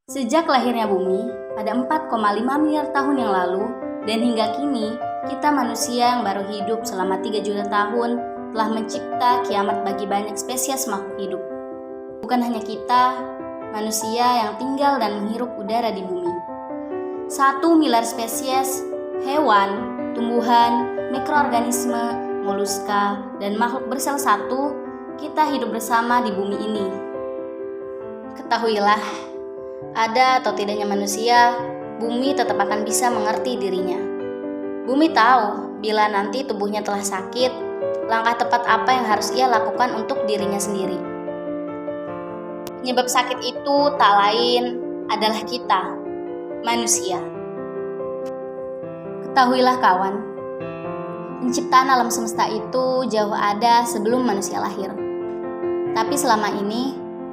Sejak lahirnya bumi pada 4,5 miliar tahun yang lalu dan hingga kini, kita manusia yang baru hidup selama 3 juta tahun telah mencipta kiamat bagi banyak spesies makhluk hidup. Bukan hanya kita, manusia yang tinggal dan menghirup udara di bumi. 1 miliar spesies, hewan, tumbuhan, mikroorganisme, moluska, dan makhluk bersel satu, kita hidup bersama di bumi ini. Ketahuilah, ada atau tidaknya manusia, bumi tetap akan bisa mengerti dirinya. Bumi tahu bila nanti tubuhnya telah sakit, langkah tepat apa yang harus ia lakukan untuk dirinya sendiri. Penyebab sakit itu tak lain adalah kita, manusia. Ketahuilah kawan, penciptaan alam semesta itu jauh ada sebelum manusia lahir. Tapi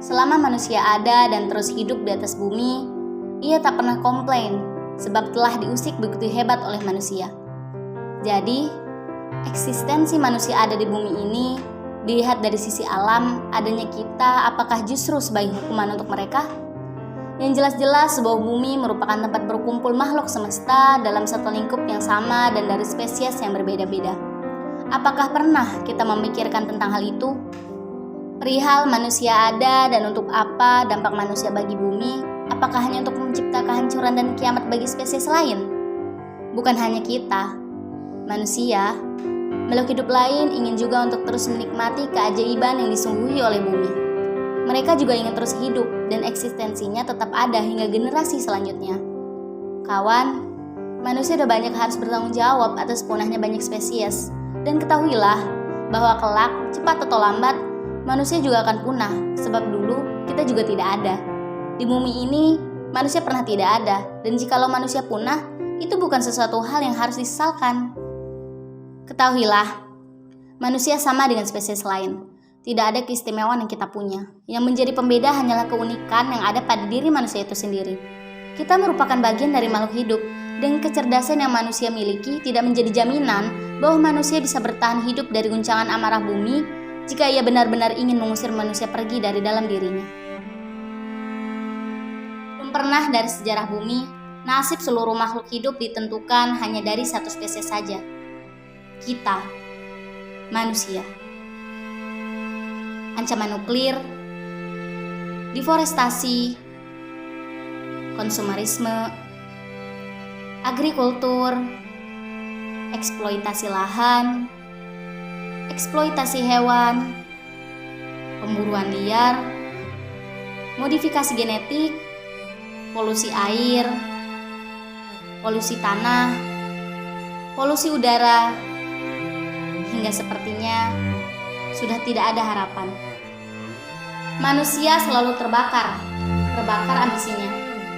selama manusia ada dan terus hidup di atas bumi, ia tak pernah komplain sebab telah diusik begitu hebat oleh manusia. Jadi, eksistensi manusia ada di bumi ini dilihat dari sisi alam, adanya kita apakah justru sebagai hukuman untuk mereka? Yang jelas-jelas sebuah bumi merupakan tempat berkumpul makhluk semesta dalam satu lingkup yang sama dan dari spesies yang berbeda-beda. Apakah pernah kita memikirkan tentang hal itu? Perihal manusia ada dan untuk apa dampak manusia bagi bumi, apakah hanya untuk mencipta kehancuran dan kiamat bagi spesies lain? Bukan hanya kita, manusia, makhluk hidup lain ingin juga untuk terus menikmati keajaiban yang disuguhi oleh bumi. Mereka juga ingin terus hidup dan eksistensinya tetap ada hingga generasi selanjutnya. Kawan, manusia sudah banyak harus bertanggung jawab atas punahnya banyak spesies. Dan ketahuilah bahwa kelak, cepat atau lambat, manusia juga akan punah, sebab dulu kita juga tidak ada. Di bumi ini, manusia pernah tidak ada, dan jikalau manusia punah, itu bukan sesuatu hal yang harus disesalkan. Ketahuilah, manusia sama dengan spesies lain. Tidak ada keistimewaan yang kita punya. Yang menjadi pembeda hanyalah keunikan yang ada pada diri manusia itu sendiri. Kita merupakan bagian dari makhluk hidup, dan kecerdasan yang manusia miliki tidak menjadi jaminan bahwa manusia bisa bertahan hidup dari guncangan amarah bumi jika ia benar-benar ingin mengusir manusia pergi dari dalam dirinya. Belum pernah dari sejarah bumi, nasib seluruh makhluk hidup ditentukan hanya dari satu spesies saja. Kita, manusia. Ancaman nuklir, deforestasi, konsumerisme, agrikultur, eksploitasi lahan, eksploitasi hewan, pemburuan liar, modifikasi genetik, polusi air, polusi tanah, polusi udara, hingga sepertinya sudah tidak ada harapan. Manusia selalu terbakar ambisinya,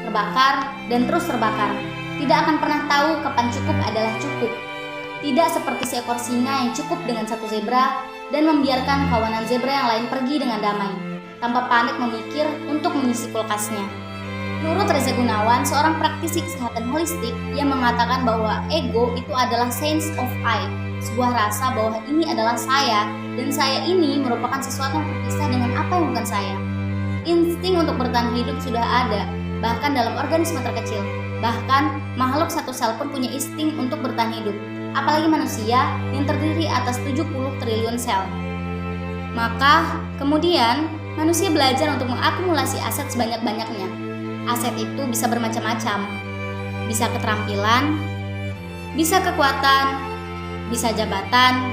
terbakar dan terus terbakar. Tidak akan pernah tahu kapan cukup adalah cukup. Tidak seperti seekor singa yang cukup dengan satu zebra dan membiarkan kawanan zebra yang lain pergi dengan damai, tanpa panik memikir untuk mengisi kulkasnya. Menurut Reza Gunawan, seorang praktisi kesehatan holistik, yang mengatakan bahwa ego itu adalah sense of I, sebuah rasa bahwa ini adalah saya, dan saya ini merupakan sesuatu yang terpisah dengan apa yang bukan saya. Insting untuk bertahan hidup sudah ada, bahkan dalam organisme terkecil. Bahkan, makhluk satu sel pun punya insting untuk bertahan hidup. Apalagi manusia yang terdiri atas 70 triliun sel. Maka, kemudian, manusia belajar untuk mengakumulasi aset sebanyak-banyaknya. Aset itu bisa bermacam-macam. Bisa keterampilan, bisa kekuatan, bisa jabatan,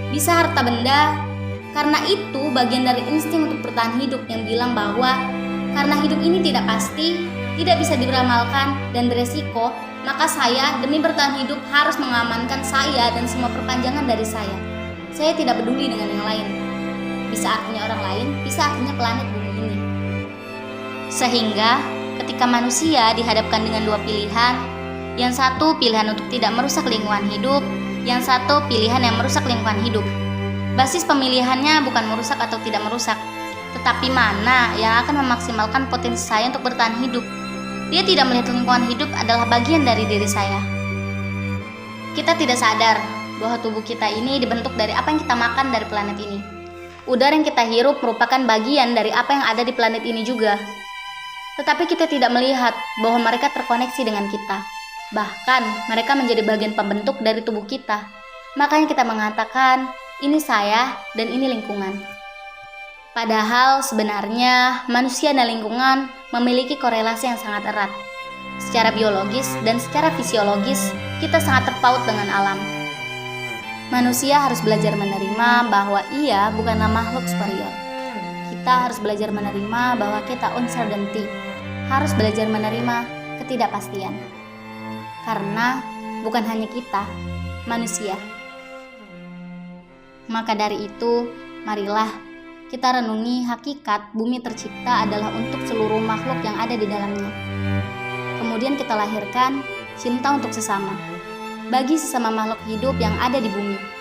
bisa harta benda. Karena itu bagian dari insting untuk bertahan hidup yang bilang bahwa karena hidup ini tidak pasti, tidak bisa diramalkan dan beresiko, maka saya demi bertahan hidup harus mengamankan saya dan semua perpanjangan dari saya. Saya tidak peduli dengan yang lain. Bisa artinya orang lain, bisa artinya planet bumi ini. Sehingga ketika manusia dihadapkan dengan dua pilihan, yang satu pilihan untuk tidak merusak lingkungan hidup, yang satu pilihan yang merusak lingkungan hidup. Basis pemilihannya bukan merusak atau tidak merusak, tetapi mana yang akan memaksimalkan potensi saya untuk bertahan hidup. Dia tidak melihat lingkungan hidup adalah bagian dari diri saya. Kita tidak sadar bahwa tubuh kita ini dibentuk dari apa yang kita makan dari planet ini. Udara yang kita hirup merupakan bagian dari apa yang ada di planet ini juga. Tetapi kita tidak melihat bahwa mereka terkoneksi dengan kita. Bahkan, mereka menjadi bagian pembentuk dari tubuh kita. Makanya kita mengatakan, ini saya dan ini lingkungan. Padahal sebenarnya manusia dan lingkungan memiliki korelasi yang sangat erat. Secara biologis dan secara fisiologis, kita sangat terpaut dengan alam. Manusia harus belajar menerima bahwa ia bukanlah makhluk superior. Kita harus belajar menerima bahwa kita uncertainty, harus belajar menerima ketidakpastian. Karena bukan hanya kita, manusia. Maka dari itu, marilah kita renungi hakikat bumi tercipta adalah untuk seluruh makhluk yang ada di dalamnya. Kemudian kita lahirkan cinta untuk sesama, bagi sesama makhluk hidup yang ada di bumi.